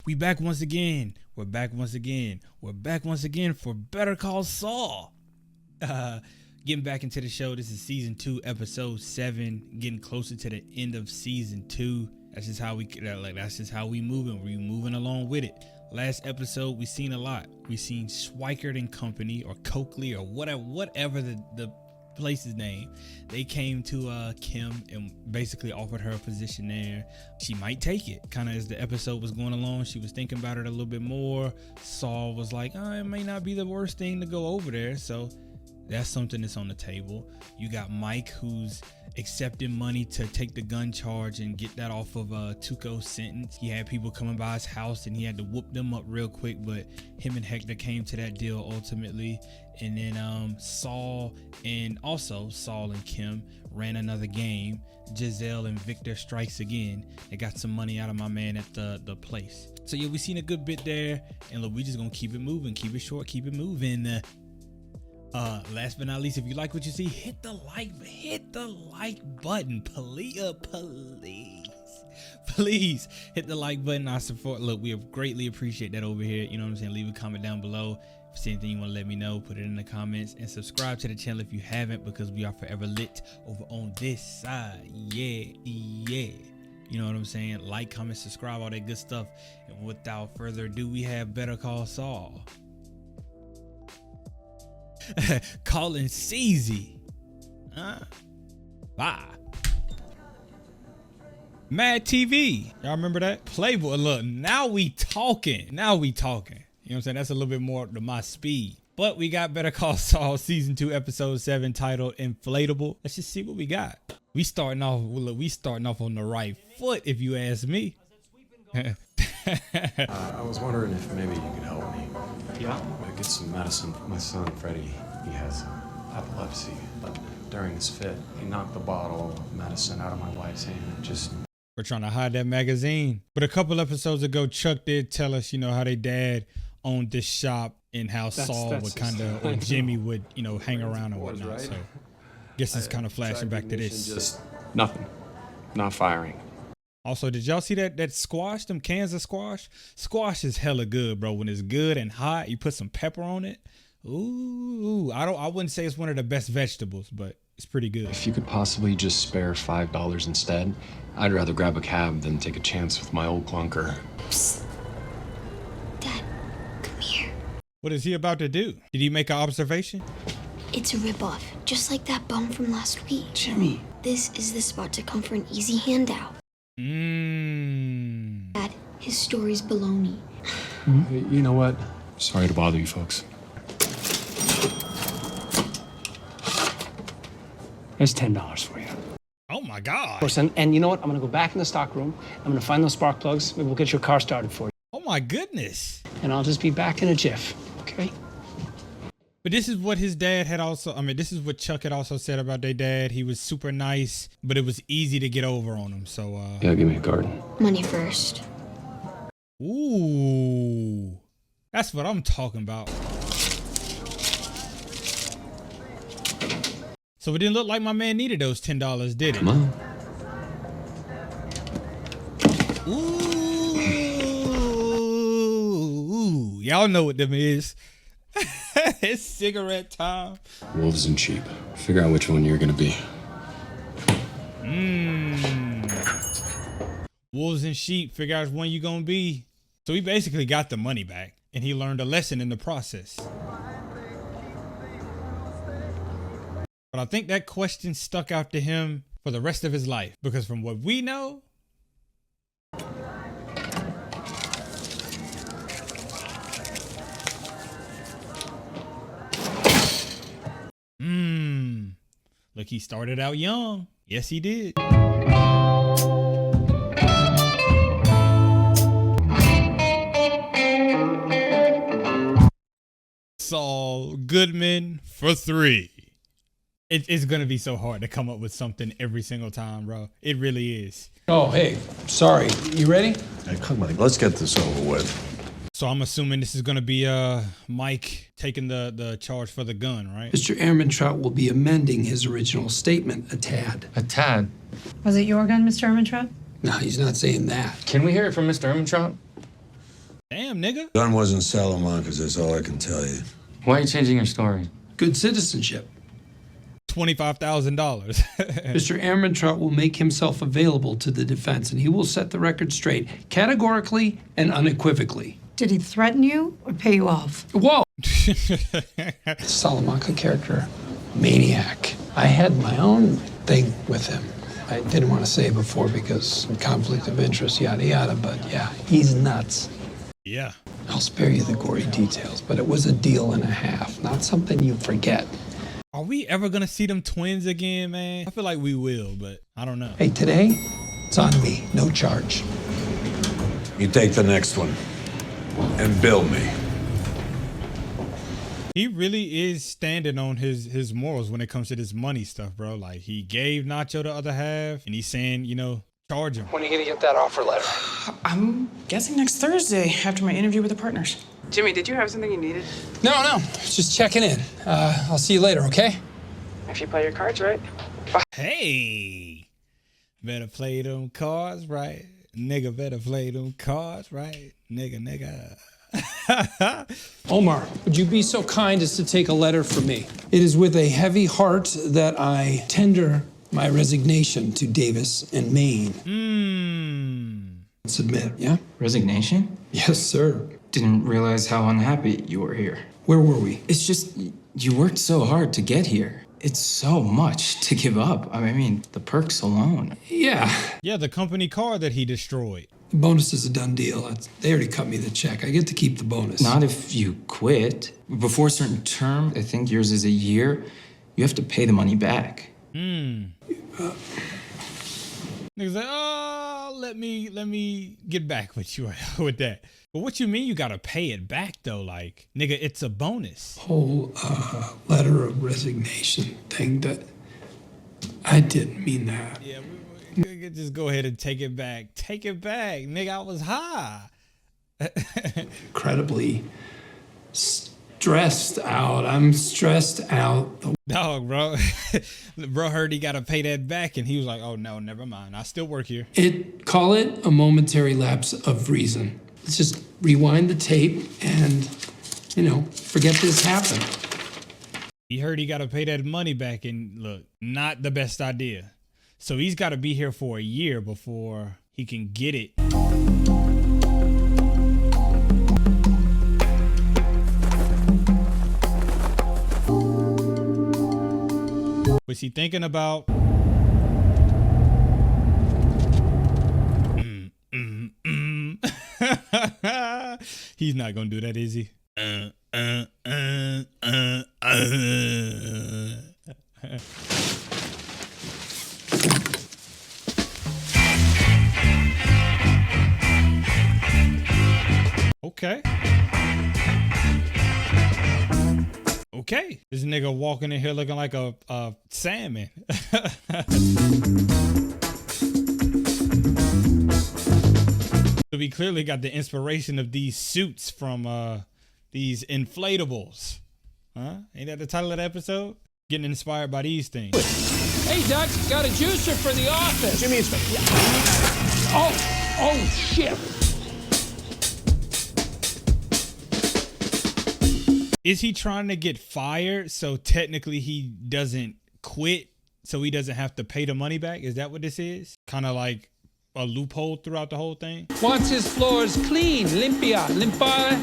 We back once again. We're back once again. We're back once again for Better Call Saul. Getting back into the show. This is season 2, episode 7. Getting closer to the end of season 2. That's just how we moving. We're moving along with it. Last episode, we seen a lot. We seen Schweikert and Company, or Coakley, or whatever the place's name. They came to Kim and basically offered her a position there. She might take it. Kind of as the episode was going along, she was thinking about it a little bit more. Saul was like, it may not be the worst thing to go over there. So that's something that's on the table. You got Mike, who's accepting money to take the gun charge and get that off of Tuco's sentence. He had people coming by his house and he had to whoop them up real quick, but him and Hector came to that deal ultimately. And then Saul and Kim ran another game. Giselle and Victor strikes again. They got some money out of my man at the place. So yeah, we seen a good bit there, and look, we just gonna keep it moving, keep it short, keep it moving. Last but not least, if you like what you see, hit the like button, please hit the like button. Our support, look, we greatly appreciate that over here. You know what I'm saying? Leave a comment down below. If there's anything you want to let me know, put it in the comments, and subscribe to the channel if you haven't, because we are forever lit over on this side. Yeah. You know what I'm saying? Like, comment, subscribe, all that good stuff. And without further ado, we have Better Call Saul. Calling CZ. Bye. Mad TV. Y'all remember that? Playboy. Look, now we talking. You know what I'm saying? That's a little bit more to my speed. But we got Better Call Saul season 2, episode 7, titled Inflatable. Let's just see what we got. We starting off on the right foot, if you ask me. I was wondering if maybe you could help me. Yeah? Get some medicine for my son, Freddie. He has epilepsy. But during his fit, he knocked the bottle of medicine out of my wife's hand. We're trying to hide that magazine. But a couple episodes ago, Chuck did tell us, how their dad owned this shop and how Saul would kind of, or Jimmy would, hang around and whatnot. Right? So guess it's kind of flashing back to this. Just nothing. Not firing. Also, did y'all see that squash, them cans of squash? Squash is hella good, bro. When it's good and hot, you put some pepper on it. Ooh, I wouldn't say it's one of the best vegetables, but it's pretty good. If you could possibly just spare $5 instead, I'd rather grab a cab than take a chance with my old clunker. Psst. Dad, come here. What is he about to do? Did he make an observation? It's a ripoff, just like that bum from last week. Jimmy. This is the spot to come for an easy handout. Dad, his story's baloney. You know what? Sorry to bother you folks. There's $10 for you. Oh my God. And you know what? I'm gonna go back in the stock room. I'm gonna find those spark plugs. Maybe we'll get your car started for you. Oh my goodness. And I'll just be back in a jiff, okay? But this is what his dad had also, this is what Chuck had also said about their dad. He was super nice, but it was easy to get over on him. So, yeah, give me a garden. Money first. Ooh, that's what I'm talking about. So it didn't look like my man needed those $10, did it? Come on. Ooh, y'all know what them is. It's cigarette time. Wolves and sheep. Figure out which one you're gonna be. Wolves and sheep. Figure out which one you gonna be. So he basically got the money back, and he learned a lesson in the process. But I think that question stuck out to him for the rest of his life, because from what we know, look, he started out young. Yes, he did. Saul Goodman for 3. It's going to be so hard to come up with something every single time, bro. It really is. Oh, hey, sorry. You ready? Hey, come on, let's get this over with. So I'm assuming this is going to be Mike taking the charge for the gun, right? Mr. Ehrmantraut will be amending his original statement a tad. A tad? Was it your gun, Mr. Ehrmantraut? No, he's not saying that. Can we hear it from Mr. Ehrmantraut? Damn, nigga. Gun wasn't Salamanca's, that's all I can tell you. Why are you changing your story? Good citizenship. $25,000. Mr. Ehrmantraut will make himself available to the defense, and he will set the record straight, categorically and unequivocally. Did he threaten you or pay you off? Whoa! Salamanca character, maniac. I had my own thing with him. I didn't want to say before because conflict of interest, yada yada, but yeah, he's nuts. Yeah. I'll spare you the gory details, but it was a deal and a half, not something you forget. Are we ever gonna see them twins again, man? I feel like we will, but I don't know. Hey, today, it's on me, no charge. You take the next one and bill me. He really is standing on his morals when it comes to this money stuff, bro. Like, he gave Nacho the other half, and he's saying, you know, charge him. When are you gonna get that offer letter? I'm guessing next Thursday after my interview with the partners. Jimmy, did you have something you needed? No, just checking in. I'll see you later, okay? If you play your cards right. Hey, better play them cards right. Nigga, better play them cards right. Nigga. Omar, would you be so kind as to take a letter from me? It is with a heavy heart that I tender my resignation to Davis and Maine. Submit, yeah? Resignation? Yes, sir. Didn't realize how unhappy you were here. Where were we? It's just, you worked so hard to get here. It's so much to give up. I mean, the perks alone. Yeah. Yeah, the company car that he destroyed. The bonus is a done deal. They already cut me the check. I get to keep the bonus. Not if you quit. Before a certain term, I think yours is a year, you have to pay the money back. Niggas like, oh, let me get back with you with that. But what you mean you gotta pay it back though? Like, nigga, it's a bonus. Whole letter of resignation thing that I didn't mean that. Yeah, we could just go ahead and take it back. Take it back, nigga. I was high. Incredibly stressed out. I'm stressed out. Dog, bro. Bro heard he gotta pay that back, and he was like, "Oh no, never mind. I still work here." Call it a momentary lapse of reason. Let's just rewind the tape and, forget this happened. He heard he gotta pay that money back, and look, not the best idea. So he's gotta be here for a year before he can get it. Was he thinking about? He's not gonna do that, is he? Okay. Okay. This nigga walking in here looking like a salmon. So we clearly got the inspiration of these suits from these inflatables. Huh? Ain't that the title of the episode? Getting inspired by these things. Hey, Doug, got a juicer for the office. Jimmy, it's... Oh, shit. Is he trying to get fired so technically he doesn't quit so he doesn't have to pay the money back? Is that what this is? Kind of like a loophole throughout the whole thing? Wants his floors clean, limpia, limpare,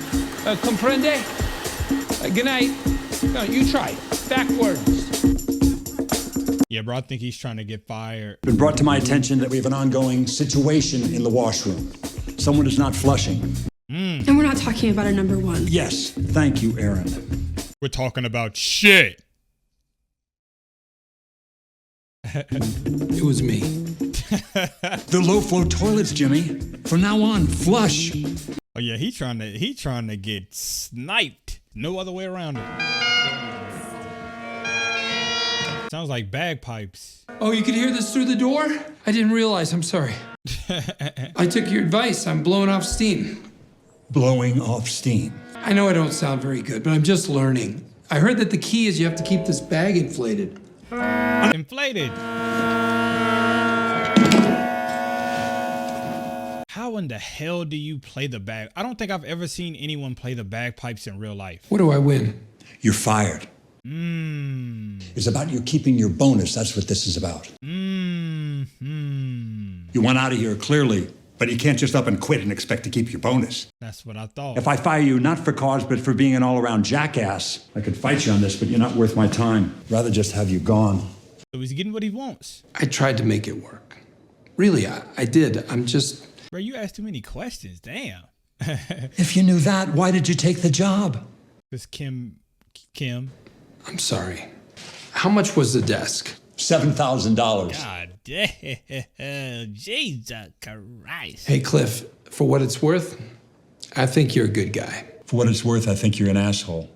comprende? Good night. No, you try it. Backwards. Yeah, bro, I think he's trying to get fired. Been brought to my attention that we have an ongoing situation in the washroom. Someone is not flushing. And we're not talking about our number one. Yes, thank you, Aaron. We're talking about shit. It was me. The low-flow toilets, Jimmy. From now on, flush. Oh yeah, he trying to get sniped. No other way around it. Sounds like bagpipes. Oh, you could hear this through the door? I didn't realize. I'm sorry. I took your advice. I'm blowing off steam. Blowing off steam. I know I don't sound very good, but I'm just learning. I heard that the key is you have to keep this bag inflated. Inflated. How in the hell do you play the bag? I don't think I've ever seen anyone play the bagpipes in real life. What do I win? You're fired. It's about you keeping your bonus. That's what this is about. You want out of here clearly, but you can't just up and quit and expect to keep your bonus. That's what I thought. If I fire you, not for cause, but for being an all-around jackass, I could fight you on this, but you're not worth my time. Rather just have you gone. So he's getting what he wants. I tried to make it work. Really, I did. I'm just... Bro, you asked too many questions. Damn. If you knew that, why did you take the job? This Kim. I'm sorry. How much was the desk? $7,000. God damn. Jesus Christ. Hey, Cliff, for what it's worth, I think you're a good guy. For what it's worth, I think you're an asshole.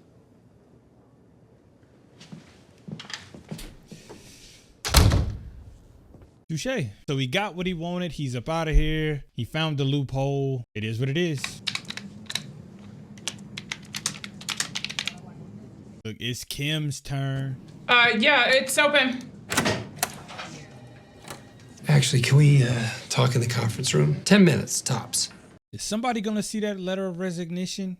Touche. So he got what he wanted. He's up out of here. He found the loophole. It is what it is. Look, it's Kim's turn. Yeah, it's open. Actually, can we talk in the conference room? 10 minutes, tops. Is somebody gonna see that letter of resignation?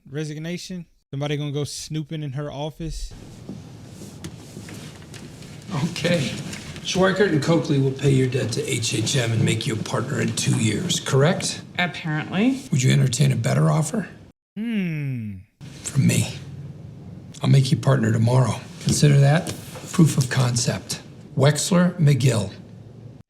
Somebody gonna go snooping in her office? Okay. Schweikert and Coakley will pay your debt to HHM and make you a partner in 2 years, correct? Apparently. Would you entertain a better offer? From me. I'll make you partner tomorrow. Consider that proof of concept. Wexler, McGill.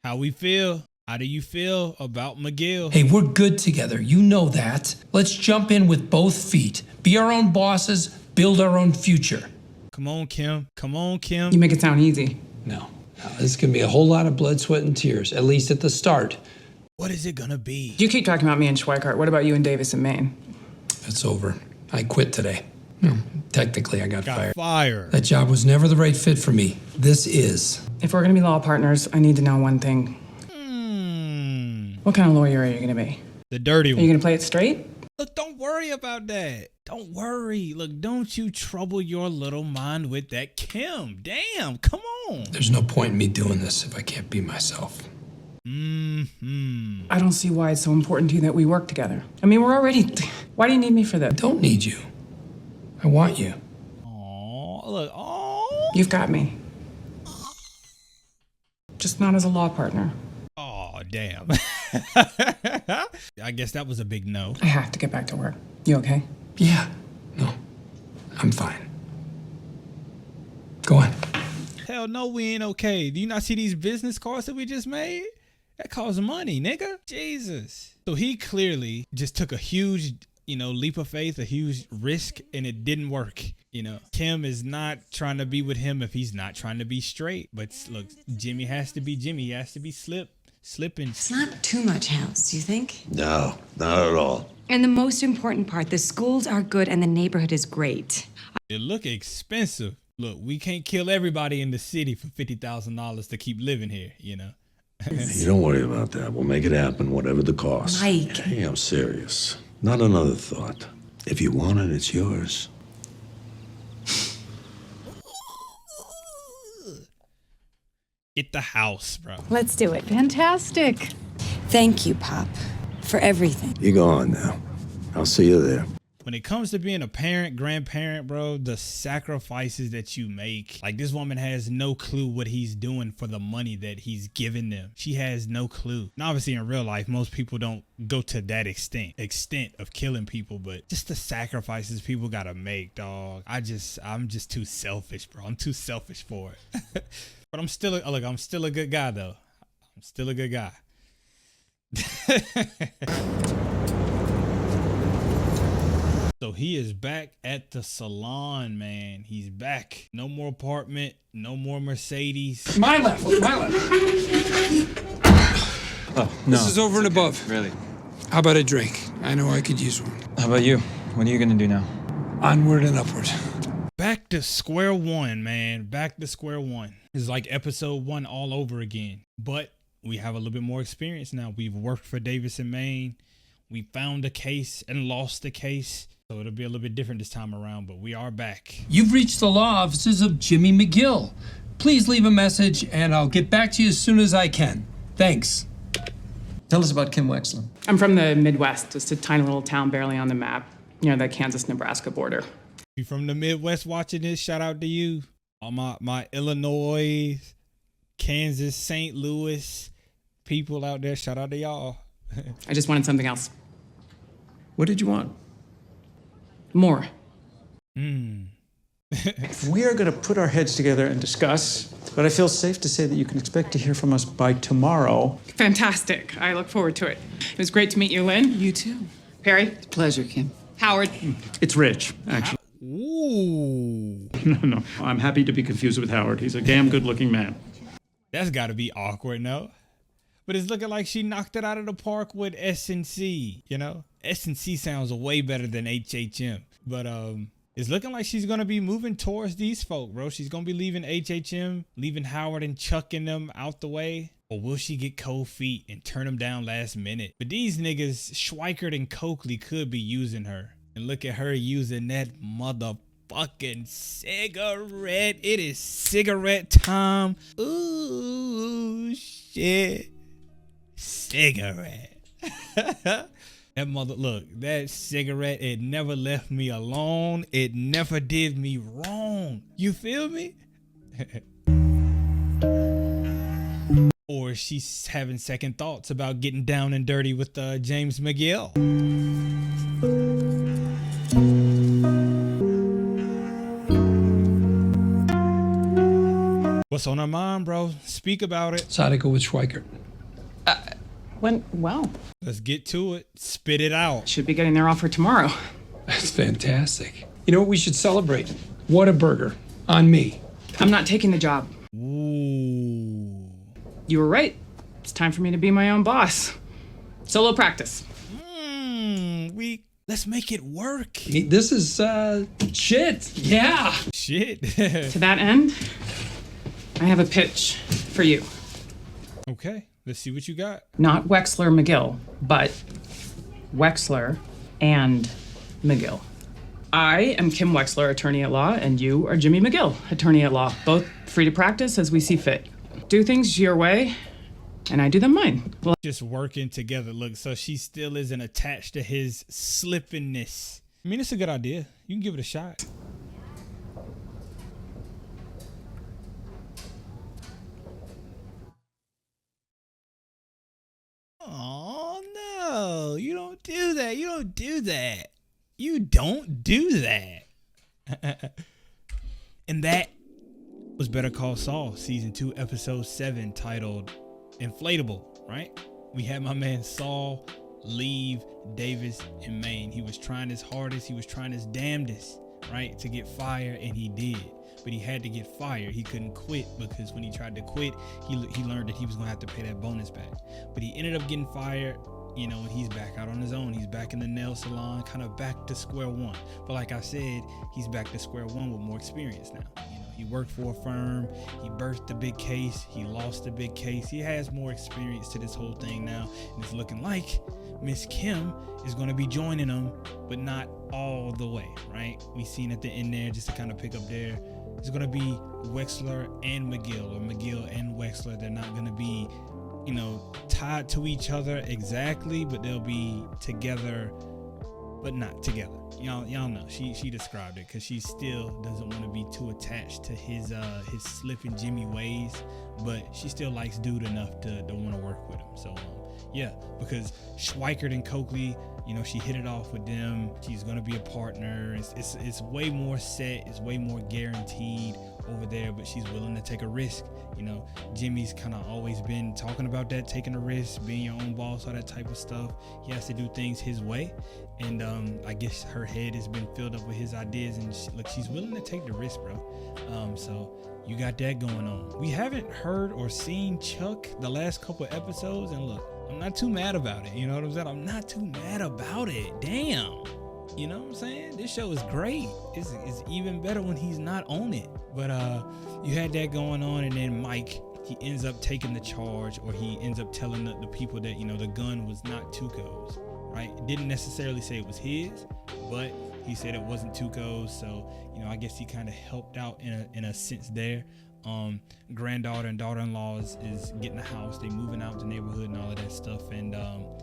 How we feel? How do you feel about McGill? Hey, we're good together. You know that. Let's jump in with both feet. Be our own bosses, build our own future. Come on, Kim. Come on, Kim. You make it sound easy. No. This is going to be a whole lot of blood, sweat, and tears, at least at the start. What is it gonna be? You keep talking about me and Schweikart. What about you and Davis and Maine? It's over. I quit today. No, technically, I got fired. That job was never the right fit for me. This is. If we're gonna be law partners, I need to know one thing. What kind of lawyer are you gonna be? The dirty one. Are you gonna play it straight? Look, don't worry about that. Don't worry. Look, don't you trouble your little mind with that Kim. Damn, come on. There's no point in me doing this if I can't be myself. I don't see why it's so important to you that we work together. I mean, we're already... Why do you need me for this? I don't need you. I want you. Aw, look, aw. You've got me. Just not as a law partner. Oh, damn. I guess that was a big no. I have to get back to work. You okay? Yeah. No. I'm fine. Go on. Hell no, we ain't okay. Do you not see these business cards that we just made? That costs money, nigga. Jesus. So he clearly just took a huge, leap of faith, a huge risk, and it didn't work. Kim is not trying to be with him if he's not trying to be straight. But look, Jimmy has to be Jimmy. He has to be slipping. It's not too much house, do you think? No, not at all. And the most important part, the schools are good and the neighborhood is great. It look expensive. Look, we can't kill everybody in the city for $50,000 to keep living here, You don't worry about that. We'll make it happen, whatever the cost. Mike. Hey, I'm serious. Not another thought. If you want it, it's yours. Get the house, bro. Let's do it. Fantastic. Thank you, Pop, for everything. You go on now. I'll see you there. When it comes to being a parent, grandparent, bro, the sacrifices that you make, like this woman has no clue what he's doing for the money that he's giving them. She has no clue. And obviously in real life, most people don't go to that extent of killing people, but just the sacrifices people gotta make, dog. I'm just too selfish, bro. I'm too selfish for it. But I'm still a good guy though. I'm still a good guy. So he is back at the salon, man. He's back. No more apartment. No more Mercedes. My left. Oh, no. This is over and above. Really? How about a drink? I know I could use one. How about you? What are you gonna do now? Onward and upward. Back to square one, man. Back to square one. It's like episode 1 all over again. But we have a little bit more experience now. We've worked for Davis and Maine. We found a case and lost the case. So it'll be a little bit different this time around, but we are back. You've reached the law offices of Jimmy McGill. Please leave a message and I'll get back to you as soon as I can. Thanks. Tell us about Kim Wexler. I'm from the Midwest, just a tiny little town barely on the map, near the Kansas-Nebraska border. You from the Midwest watching this? Shout out to you. All my Illinois, Kansas, St. Louis people out there, shout out to y'all. I just wanted something else. What did you want? More. We are going to put our heads together and discuss, but I feel safe to say that you can expect to hear from us by tomorrow. Fantastic. I look forward to it. It was great to meet you, Lynn. You too. Perry. Pleasure, Kim. Howard. It's Rich, actually. Ooh. No, I'm happy to be confused with Howard. He's a damn good-looking man. That's got to be awkward, no? But it's looking like she knocked it out of the park with S&C, you know? S&C sounds way better than HHM. But it's looking like she's going to be moving towards these folk, bro. She's going to be leaving HHM, leaving Howard and chucking them out the way. Or will she get cold feet and turn them down last minute? But these niggas, Schweikert and Coakley, could be using her. And look at her using that motherfucking cigarette. It is cigarette time. Ooh, shit. Cigarette. That look, that cigarette, it never left me alone. It never did me wrong. You feel me? Or she's having second thoughts about getting down and dirty with James McGill. What's on her mind, bro? Speak about it. Decided to go with Schweikert. Went well. Let's get to it. Spit it out. Should be getting their offer tomorrow. That's fantastic. You know what we should celebrate? Whataburger on me. I'm not taking the job. Ooh. You were right. It's time for me to be my own boss. Solo practice. Let's make it work. This is shit. Yeah. Shit. To that end, I have a pitch for you. Okay. Let's see what you got. Not Wexler McGill, but Wexler and McGill. I am Kim Wexler, attorney at law, and you are Jimmy McGill, attorney at law. Both free to practice as we see fit. Do things your way, and I do them mine. Well, just working together. Look, so she still isn't attached to his slippiness. I mean, it's a good idea. You can give it a shot. Oh, no. You don't do that. You don't do that. You don't do that. And that was Better Call Saul, Season 2, Episode 7, titled Inflatable, right? We had my man Saul leave Davis in Maine. He was trying his hardest. He was trying his damnedest, right, to get fired, and he did. But he had to get fired. He couldn't quit because when he tried to quit, he learned that he was going to have to pay that bonus back. But he ended up getting fired, you know, and he's back out on his own. He's back in the nail salon, kind of back to square one. But like I said, he's back to square one with more experience now. You know, he worked for a firm. He birthed a big case. He lost a big case. He has more experience to this whole thing now. And it's looking like Miss Kim is going to be joining him, but not all the way, right? We seen at the end there, just to kind of pick up there, it's going to be Wexler and McGill, or McGill and Wexler. They're not going to be, you know, tied to each other exactly, but they'll be together, but not together. Y'all know she described it, because she still doesn't want to be too attached to his slipping Jimmy ways, but she still likes dude enough to want to work with him. So yeah, because Schweikert and Coakley, you know, she hit it off with them. She's gonna be a partner. It's way more set. It's way more guaranteed over there. But she's willing to take a risk. You know, Jimmy's kind of always been talking about that, taking a risk, being your own boss, all that type of stuff. He has to do things his way, and I guess her head has been filled up with his ideas. And she's willing to take the risk, bro. So you got that going on. We haven't heard or seen Chuck the last couple of episodes, and look, I'm not too mad about it. You know what I'm saying? I'm not too mad about it. Damn. You know what I'm saying? This show is great. It's even better when he's not on it. But you had that going on, and then Mike, he ends up taking the charge, or he ends up telling the people that, you know, the gun was not Tuco's, right? Didn't necessarily say it was his, but he said it wasn't Tuco's. So, you know, I guess he kind of helped out in a sense there. granddaughter and daughter-in-law is getting a house. They moving out the neighborhood and all of that stuff. And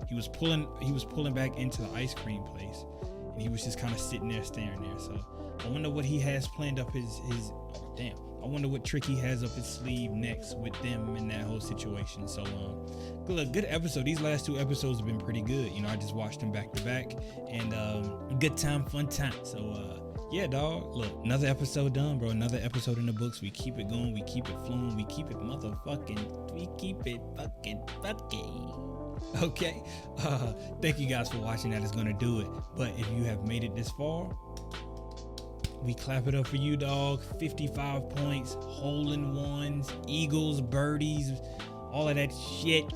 he was pulling back into the ice cream place, and he was just kind of sitting there staring there. So I wonder what he has planned up his I wonder what trick he has up his sleeve next with them in that whole situation. So good episode. These last 2 episodes have been pretty good. You know, I just watched them back to back, and good time, fun time. So yeah, dog. Look, another episode done, bro. Another episode in the books. We keep it going. We keep it flowing. We keep it fucking. Okay. Thank you guys for watching. That is gonna do it. But if you have made it this far, we clap it up for you, dog. 55 points, hole-in-ones, eagles, birdies, all of that shit.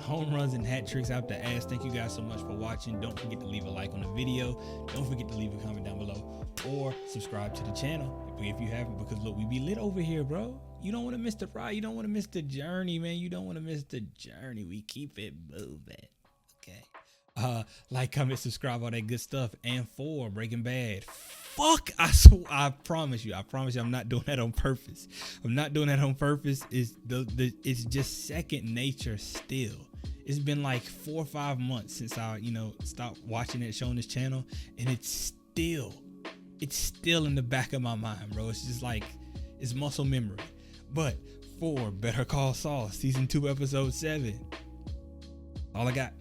Home runs and hat tricks out the ass. Thank you guys so much for watching. Don't forget to leave a like on the video. Don't forget to leave a comment down below or subscribe to the channel if you haven't, because look, we be lit over here, bro. You don't want to miss the ride. You don't want to miss the journey, man. You don't want to miss the journey. We keep it moving. Okay. Like, comment, subscribe, all that good stuff. And for Breaking Bad, fuck, I promise you, I'm not doing that on purpose. I'm not doing that on purpose. It's just second nature still. It's been like 4 or 5 months since I, stopped watching it, showing this channel, and it's still in the back of my mind, bro. It's just like, it's muscle memory. But for Better Call Saul, season 2, episode 7, all I got.